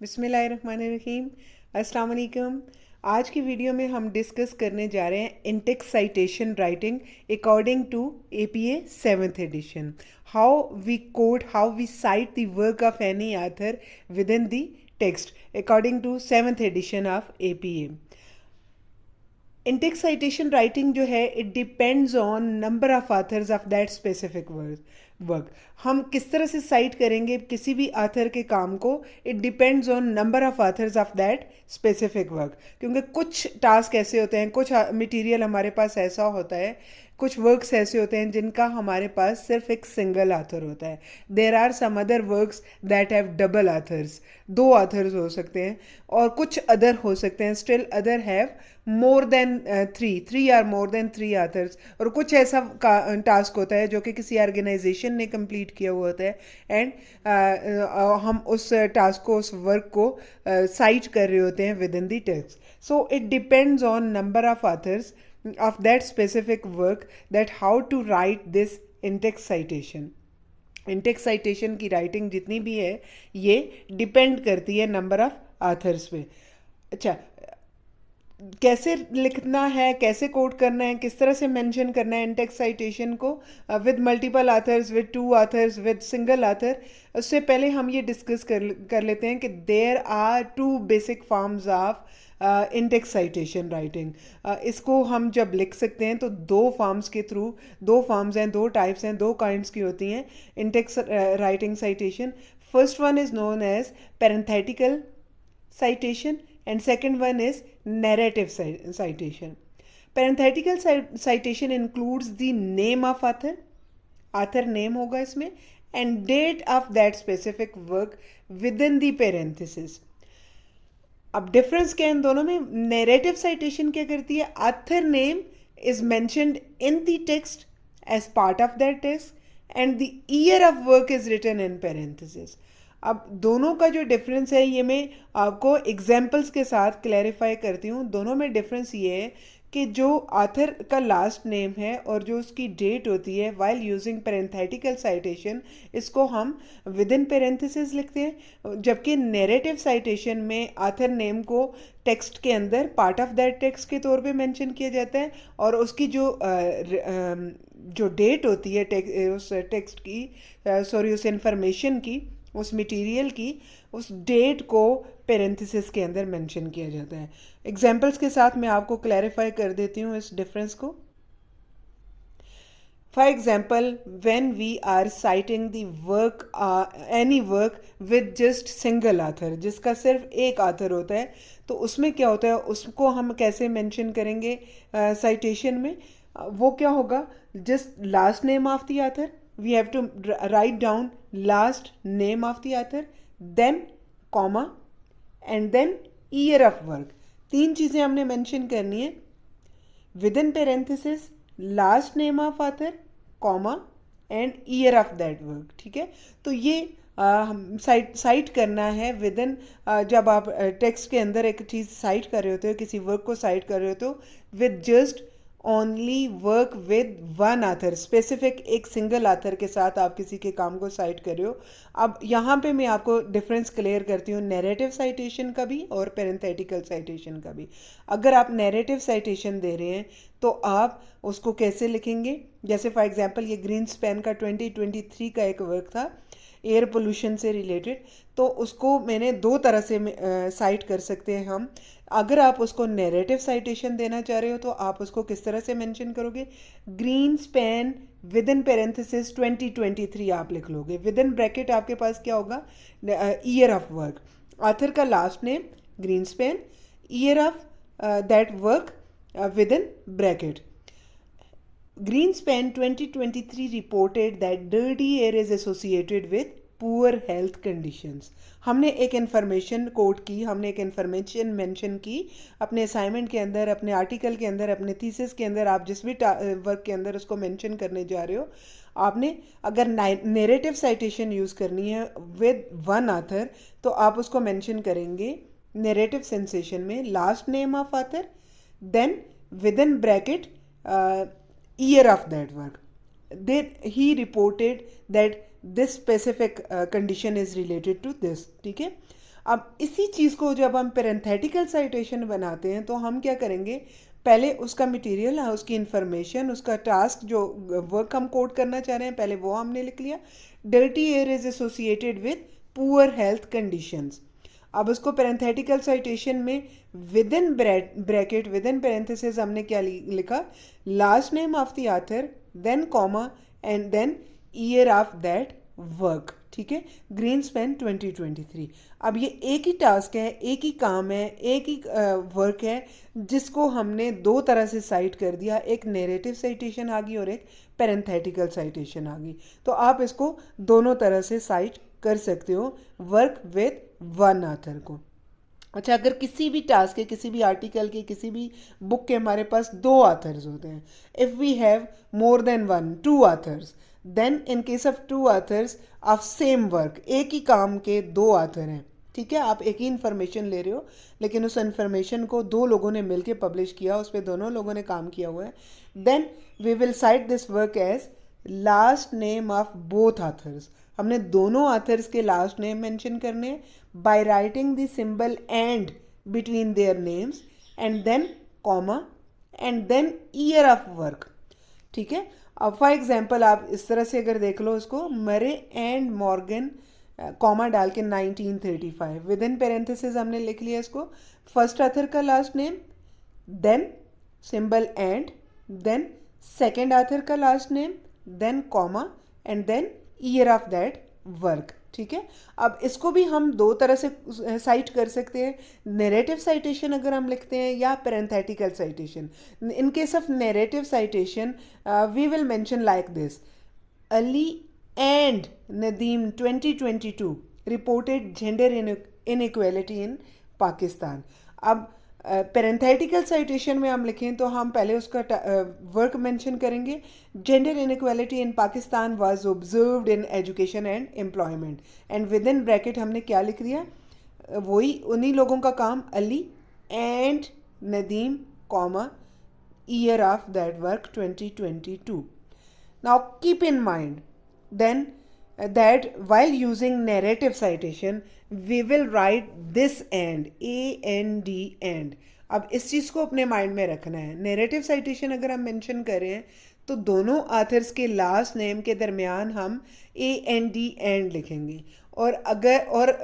बिस्मिल्लाहिर्रहमानिर्रहीम। अस्सलाम वालेकुम। आज की वीडियो में हम डिस्कस करने जा रहे हैं in text citation writing according to APA 7th edition. How we cite the work of any author within the text according to 7th edition of APA. In text citation writing जो है it depends on number of authors of that specific work. हम किस तरह से site करेंगे किसी भी author के काम को, it depends on number of authors of that specific work. क्योंकि कुछ टास्क ऐसे होते हैं, कुछ मटेरियल हमारे पास ऐसा होता है, कुछ वर्क्स ऐसे होते हैं जिनका हमारे पास सिर्फ एक सिंगल ऑथर होता है। There are some other works that have double authors, दो ऑथर्स हो सकते हैं, और कुछ अदर हो सकते हैं still other have more than three or more than three authors. और कुछ ऐसा टास्क होता है जो कि किसी ऑर्गेनाइजेशन ने कंप्लीट किया हुआ होता है एंड हम उस टास्क को, उस वर्क को साइट कर रहे होते हैं with in the text. So it depends on number of authors of that specific work that how to write this in-text citation. in-text citation की राइटिंग जितनी भी है ये डिपेंड करती है नंबर ऑफ आथर्स पे। अच्छा, कैसे लिखना है, कैसे कोट करना है, किस तरह से मेंशन करना है इंटेक्स्ट साइटेशन को with multiple authors, with two authors, with single author. उससे पहले हम ये डिस्कस कर लेते हैं कि there are two basic forms of in text citation writing. इसको हम जब लिख सकते हैं तो दो फॉर्म्स के थ्रू, दो फॉर्म्स हैं, दो टाइप्स हैं, दो काइंड्स की होती हैं in text writing citation. First one is known as parenthetical citation and second one is narrative citation. Parenthetical citation includes the name of author name होगा इसमें, and date of that specific work within the parenthesis. अब difference क्या है इन दोनों में? Narrative citation क्या करती है? Author name is mentioned in the text as part of that text and the year of work is written in parenthesis. अब दोनों का जो डिफरेंस है ये मैं आपको एग्जाम्पल्स के साथ क्लैरिफाई करती हूँ। दोनों में डिफरेंस ये है कि जो ऑथर का लास्ट नेम है और जो उसकी डेट होती है वाइल यूजिंग पैरेंथेटिकल साइटेशन, इसको हम विद इन पैरेंथेसिस लिखते हैं, जबकि नैरेटिव साइटेशन में ऑथर नेम को टेक्स्ट के अंदर पार्ट ऑफ दैट टेक्स्ट के तौर पे मेंशन किया जाता है और उसकी जो डेट होती है उस टेक्स्ट की, सॉरी उस इंफॉर्मेशन की, उस मटेरियल की, उस डेट को पैरेंथेसिस के अंदर मेंशन किया जाता है। एग्जाम्पल्स के साथ मैं आपको क्लैरिफाई कर देती हूँ इस डिफरेंस को। For example, when we are citing the work, any work with just single author, जिसका सिर्फ एक ऑथर होता है, तो उसमें क्या होता है, उसको हम कैसे मेंशन करेंगे साइटेशन में? वो क्या होगा? Just last name of the author, we have to write down last name of the author, then comma and then year of work। तीन चीज़ें हमने मेंशन करनी है, with in parenthesis, last name of author, comma and year of that work. ठीक है, तो ये हम साइट करना है विद इन, जब आप टेक्स्ट के अंदर एक चीज़ साइट कर रहे होते हो, किसी वर्क को साइट कर रहे हो, तो with just only work with one author, specific एक सिंगल आथर के साथ आप किसी के काम को साइट कर रहे हो। अब यहाँ पे मैं आपको डिफरेंस क्लियर करती हूँ नैरेटिव साइटेशन का भी और पैरेंथेटिकल साइटेशन का भी। अगर आप नैरेटिव साइटेशन दे रहे हैं तो आप उसको कैसे लिखेंगे? जैसे फॉर एग्जांपल ये ग्रीन स्पैन का 2023 का एक वर्क था एयर पोल्यूशन से रिलेटेड, तो उसको मैंने दो तरह से साइट कर सकते हैं हम। अगर आप उसको नैरेटिव साइटेशन देना चाह रहे हो तो आप उसको किस तरह से मेंशन करोगे? Green span with in parenthesis 2023 आप लिख लोगे, विद इन ब्रैकेट आपके पास क्या होगा? ईयर ऑफ वर्क, ऑथर का last name green span, year of that work with in bracket. Greenspan 2023 reported that dirty air is associated with poor health conditions। हमने एक information coat की, हमने एक information mention की अपने असाइनमेंट के अंदर, अपने आर्टिकल के अंदर, अपने थीसिस के अंदर, आप जिस भी वर्क के अंदर उसको मेंशन करने जा रहे हो। आपने अगर नैरेटिव साइटेशन यूज़ करनी है विद वन ऑथर तो आप उसको मेंशन करेंगे नैरेटिव सेंसेशन में last name of author, then within bracket year of that work. He reported that this specific condition is related to this। ठीक है, अब इसी चीज़ को जब हम पेरेंथेटिकल साइटेशन बनाते हैं तो हम क्या करेंगे, पहले उसका मटेरियल, उसकी इंफॉर्मेशन, उसका टास्क, जो वर्क हम कोड करना चाह रहे हैं, पहले वो हमने लिख लिया। Dirty air is associated with poor health conditions. अब उसको पेरेंथेटिकल साइटेशन में within bracket, within parenthesis हमने क्या लिखा, last name of the author, then comma, and then year of that work. ठीक है, ग्रीनस्पैन 2023। अब ये एक ही टास्क है, एक ही काम है, एक ही वर्क है, जिसको हमने दो तरह से साइट कर दिया, एक नैरेटिव साइटेशन आ गई और एक पेरेंथेटिकल साइटेशन आ गई। तो आप इसको दोनों तरह से साइट कर सकते हो, वर्क विद वन ऑथर को। अच्छा, अगर किसी भी टास्क के, किसी भी आर्टिकल के, किसी भी बुक के हमारे पास दो ऑथर्स होते हैं, if we have more than one, two authors, then in case of two authors of same work, एक ही काम के दो ऑथर हैं, ठीक है, आप एक ही इन्फॉर्मेशन ले रहे हो लेकिन उस इन्फॉर्मेशन को दो लोगों ने मिलकर पब्लिश किया, उस पर दोनों लोगों ने काम किया हुआ है, then we will cite this work as last name of both authors. हमने दोनों ऑथर्स के लास्ट नेम मेंशन करने हैं by writing the symbol and between their names and then comma and then year of work. ठीक है, अब for example आप इस तरह से अगर देख लो इसको, मरे एंड मॉर्गन, कॉमा डाल के 1935, विद इन पेरेंथेसिस हमने लिख लिया इसको, फर्स्ट ऑथर का last name, then symbol and, then second author का last name, then comma and then year of that work. ठीक है, अब इसको भी हम दो तरह से साइट कर सकते हैं, नैरेटिव साइटेशन अगर हम लिखते हैं या parenthetical citation. In case of narrative citation we will mention like this, Ali and Nadeem 2022 reported gender inequality in Pakistan. अब पेरेंथेटिकल साइटेशन में हम लिखें तो हम पहले उसका वर्क मेंशन करेंगे, gender inequality in Pakistan was observed in education and employment, and within bracket हमने क्या लिख दिया, वही उन्हीं लोगों का काम, Ali and Nadeem comma year of that work 2022। Now keep in mind then that while using narrative citation we will write this and and। अब इस चीज़ को अपने माइंड में रखना है, नैरेटिव साइटेशन अगर हम मेंशन कर रहे हैं तो दोनों ऑथर्स के लास्ट नेम के दरमियान हम and लिखेंगे, और अगर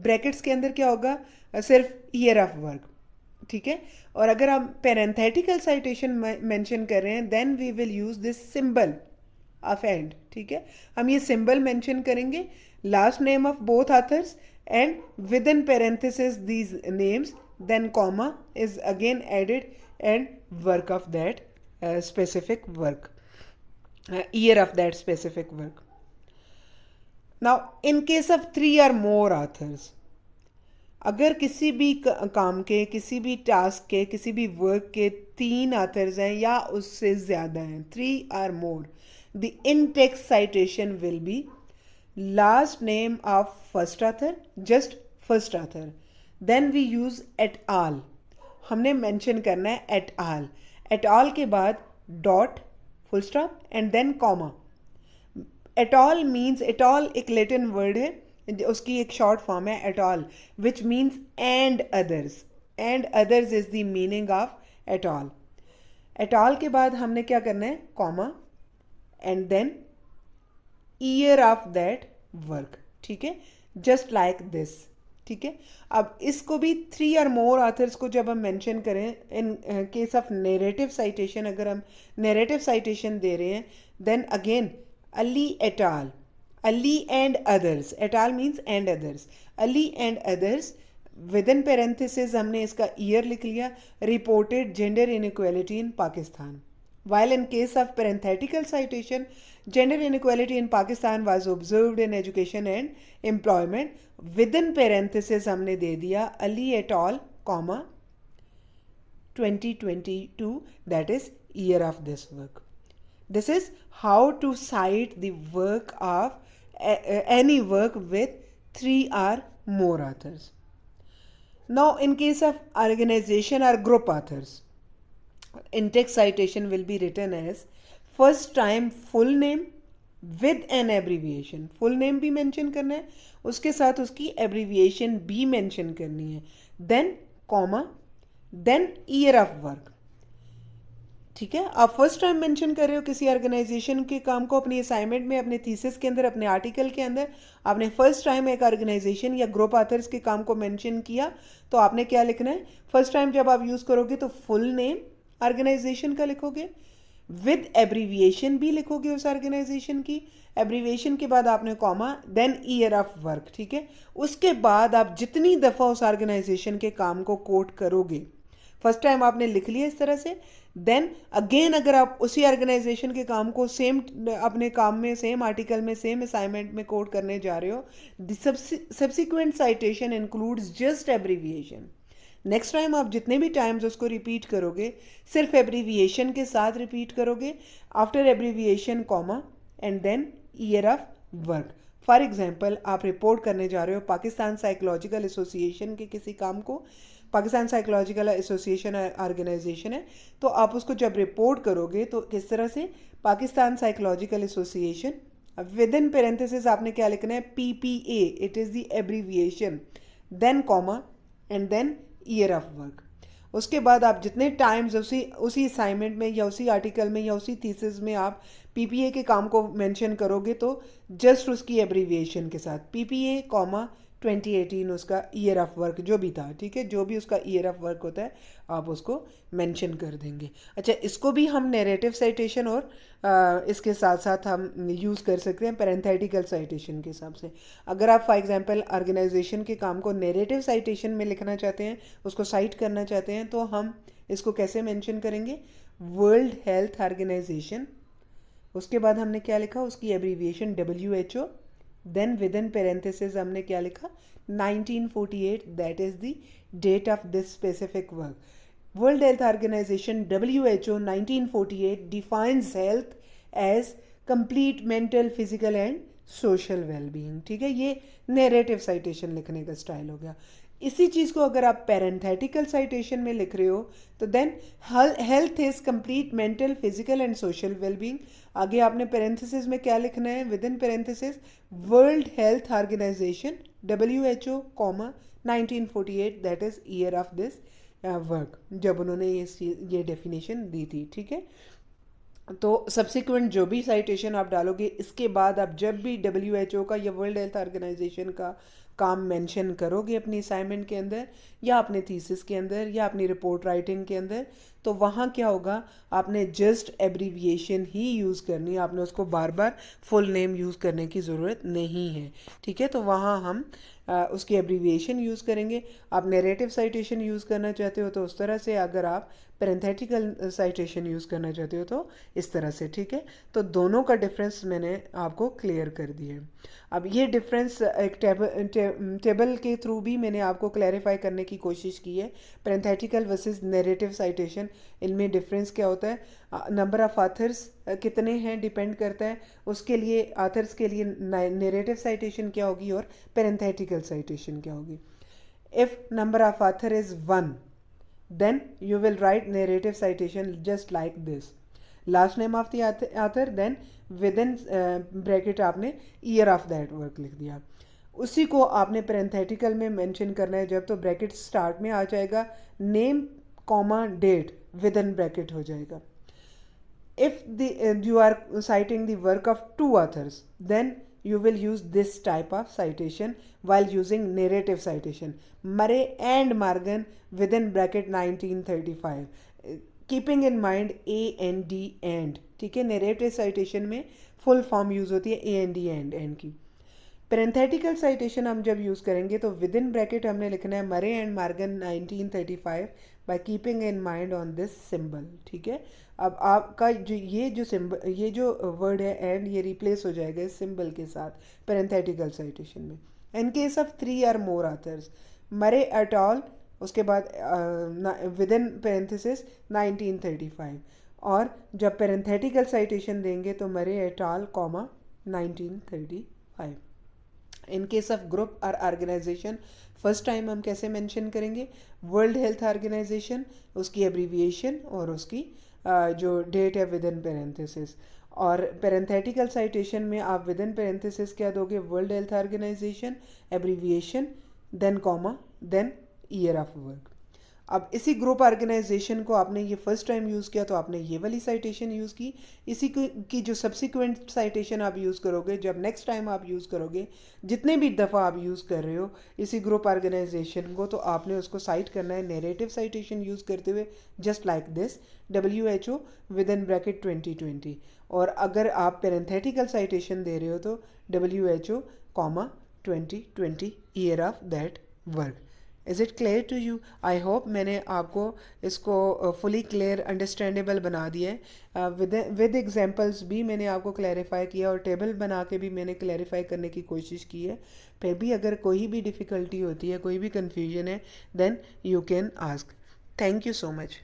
ब्रैकेट्स के अंदर क्या होगा, सिर्फ ईयर ऑफ वर्क। ठीक है, और अगर हम पेरेंथेटिकल साइटेशन मेंशन कर रहे हैं then we will use this symbol of and. ठीक है, हम ये सिंबल मेंशन करेंगे, last name of both authors and within parenthesis these names, then comma is again added and work of that specific work, year of that specific work. Now in case of 3 or more authors, अगर किसी भी काम के, किसी भी task के, किसी भी वर्क के 3 ऑथर्स हैं या उससे ज़्यादा हैं, 3 or more, the in-text citation will be last name of first author, just first author, then we use et al, हमने मेंशन करना है et al, et al के बाद dot, full stop and then comma. et al means, et al एक Latin word है, उसकी एक शॉर्ट फॉर्म है et al, which means and others, and others is the meaning of et al। et al के बाद हमने क्या करना है, comma and then year of that work. ठीक है, जस्ट लाइक दिस। ठीक है, अब इसको भी 3 or more ऑथर्स को जब हम मेंशन करें, in case of narrative citation, अगर हम नैरेटिव साइटेशन दे रहे हैं then again Ali et al, Ali and others, et al means and others, Ali and others, within parenthesis हमने इसका ईयर लिख लिया, reported gender inequality in Pakistan. While in case of parenthetical citation, gender inequality in Pakistan was observed in education and employment, within parenthesis हमने दे दिया Ali et al, comma 2022, that is year of this work. This is how to cite the work of any work with 3 or more authors. Now in case of organization or group authors, in-text citation will be written as first time full name, with an abbreviation, full name भी मेंशन करना है, उसके साथ उसकी abbreviation भी mention करनी है, then comma, then year of work. ठीक है, आप फर्स्ट टाइम मेंशन कर रहे हो किसी ऑर्गेनाइजेशन के काम को अपनी असाइनमेंट में, अपने थीसिस के अंदर, अपने आर्टिकल के अंदर, आपने फर्स्ट टाइम एक ऑर्गेनाइजेशन या ग्रुप ऑथर्स के काम को मेंशन किया, तो आपने क्या लिखना है, फर्स्ट टाइम जब आप यूज़ करोगे तो फुल नेम ऑर्गेनाइजेशन का लिखोगे, विद एब्रीविएशन भी लिखोगे उस ऑर्गेनाइजेशन की, एब्रीविएशन के बाद आपने comma, then year of work. ठीक है, उसके बाद आप जितनी दफ़ा उस ऑर्गेनाइजेशन के काम को कोट करोगे, फर्स्ट टाइम आपने लिख लिया इस तरह से, देन अगेन अगर आप उसी ऑर्गेनाइजेशन के काम को सेम अपने काम में, सेम आर्टिकल में, सेम असाइनमेंट में कोट करने जा रहे हो, the subsequent citation includes just abbreviation. Next time आप जितने भी टाइम्स उसको रिपीट करोगे सिर्फ एब्रीविएशन के साथ रिपीट करोगे, after abbreviation comma and then year of work. For example, आप रिपोर्ट करने जा रहे हो पाकिस्तान साइकोलॉजिकल एसोसिएशन के किसी काम को, पाकिस्तान साइकोलॉजिकल एसोसिएशन ऑर्गेनाइजेशन है, तो आप उसको जब रिपोर्ट करोगे तो किस तरह से, Pakistan psychological association, within parenthesis आपने क्या लिखना है, PPA, it is the abbreviation, then comma and then year of work. उसके बाद आप जितने टाइम्स उसी असाइनमेंट में या उसी आर्टिकल में या उसी थीसिस में आप PPA के काम को मेंशन करोगे तो जस्ट उसकी एब्रीविएशन के साथ PPA कॉमा 2018 उसका ईयर ऑफ वर्क जो भी था। ठीक है, जो भी उसका ईयर ऑफ वर्क होता है आप उसको मेंशन कर देंगे। अच्छा, इसको भी हम नैरेटिव साइटेशन और इसके साथ साथ हम यूज़ कर सकते हैं पैरेंथेटिकल साइटेशन के हिसाब से। अगर आप फॉर एग्जांपल ऑर्गेनाइजेशन के काम को नैरेटिव साइटेशन में लिखना चाहते हैं, उसको साइट करना चाहते हैं, तो हम इसको कैसे मेंशन करेंगे, वर्ल्ड हेल्थ ऑर्गेनाइजेशन, उसके बाद हमने क्या लिखा, उसकी abbreviation WHO, then within parenthesis हमने क्या लिखा, 1948, that is the date of this specific work. World health organization WHO 1948 defines health as complete mental, physical and social wellbeing. ठीक है, ये नैरेटिव साइटेशन लिखने का स्टाइल हो गया। इसी चीज़ को अगर आप पैरेंथेटिकल साइटेशन में लिख रहे हो तो then health is complete mental, physical and social wellbeing. आगे आपने पेरेंथेसिस में क्या लिखना है, within parenthesis world health organization WHO comma 1948, that is year of this work, जब उन्होंने ये डेफिनेशन दी थी। ठीक है, तो सब्सिक्वेंट जो भी साइटेशन आप डालोगे, इसके बाद आप जब भी WHO का या वर्ल्ड हेल्थ ऑर्गेनाइजेशन का काम मेंशन करोगे अपनी असाइनमेंट के अंदर या अपने थीसिस के अंदर या अपनी रिपोर्ट राइटिंग के अंदर, तो वहाँ क्या होगा, आपने जस्ट एब्रीविएशन ही यूज़ करनी है, आपने उसको बार बार फुल नेम यूज़ करने की ज़रूरत नहीं है। ठीक है, तो वहाँ हम उसकी एब्रीविएशन यूज़ करेंगे। आप नैरेटिव साइटेशन यूज़ करना चाहते हो तो उस तरह से, अगर आप पैरेंथेटिकल साइटेशन यूज़ करना चाहते हो तो इस तरह से। ठीक है, तो दोनों का डिफरेंस मैंने आपको क्लियर कर दिया। अब ये डिफरेंस एक टेबल के थ्रू भी मैंने आपको क्लैरिफाई करने की कोशिश की है, पैरेंथेटिकल वर्सेस नैरेटिव साइटेशन, इनमें डिफरेंस क्या होता है, नंबर ऑफ़ ऑथर्स कितने हैं डिपेंड करता है, उसके लिए ऑथर्स के लिए नैरेटिव साइटेशन क्या होगी और पैरेंथेटिकल साइटेशन क्या होगी। If number of author is 1, then you will write narrative citation just like this, last name of the author, then within bracket आपने year of that work लिख दिया। उसी को आपने पैरेंथेटिकल में मेंशन करना है, जब तो ब्रैकेट स्टार्ट में आ जाएगा, name comma date within bracket हो जाएगा। if you are citing the work of 2 authors, then you will use this type of citation while using narrative citation, Murray and Morgan within bracket 1935, keeping in mind A and D and। ठीक है, narrative citation में full form use होती है A and D and की। Parenthetical citation हम जब use करेंगे तो विद इन ब्रैकेट हमने लिखना है मरे and Morgan 1935 by keeping in mind on this symbol. ठीक है, अब आपका जो सिंबल, ये जो वर्ड है एंड, ये रिप्लेस हो जाएगा इस सिंबल के साथ पैरेंथेटिकल साइटेशन में। इन केस ऑफ 3 और मोर ऑथर्स, मरे एट ऑल, उसके बाद विद इन पैरेंथेसिस 1935, और जब पैरेंथेटिकल साइटेशन देंगे तो मरे at all comma 1935। In case of group और ऑर्गेनाइजेशन, फर्स्ट टाइम हम कैसे मेंशन करेंगे, वर्ल्ड हेल्थ ऑर्गेनाइजेशन, उसकी एब्रीविएशन और उसकी जो डेट है विद इन पैरेंथेसिस। और पेरेंथेटिकल साइटेशन में आप विद इन पेरेंथेसिस क्या दोगे, world health organization, abbreviation, then comma, then year of work. अब इसी ग्रुप ऑर्गेनाइजेशन को आपने ये फर्स्ट टाइम यूज़ किया तो आपने ये वाली साइटेशन यूज़ की। इसी की जो सब्सिक्वेंट साइटेशन आप यूज़ करोगे, जब नेक्स्ट टाइम आप यूज़ करोगे, जितने भी दफ़ा आप यूज़ कर रहे हो इसी ग्रुप ऑर्गेनाइजेशन को, तो आपने उसको साइट करना है नैरेटिव साइटेशन यूज़ करते हुए, just like this, WHO with in bracket 2020। और अगर आप पेरेंथेटिकल साइटेशन दे रहे हो तो WHO, 2020 year of that work. Is it clear to you? I hope मैंने आपको इसको फुली क्लियर अंडरस्टैंडेबल बना दिया है। विद एग्जांपल्स भी मैंने आपको क्लैरिफाई किया और टेबल बना के भी मैंने क्लैरिफाई करने की कोशिश की है। फिर भी अगर कोई भी डिफ़िकल्टी होती है, कोई भी कन्फ्यूजन है, then you can ask. Thank you so much.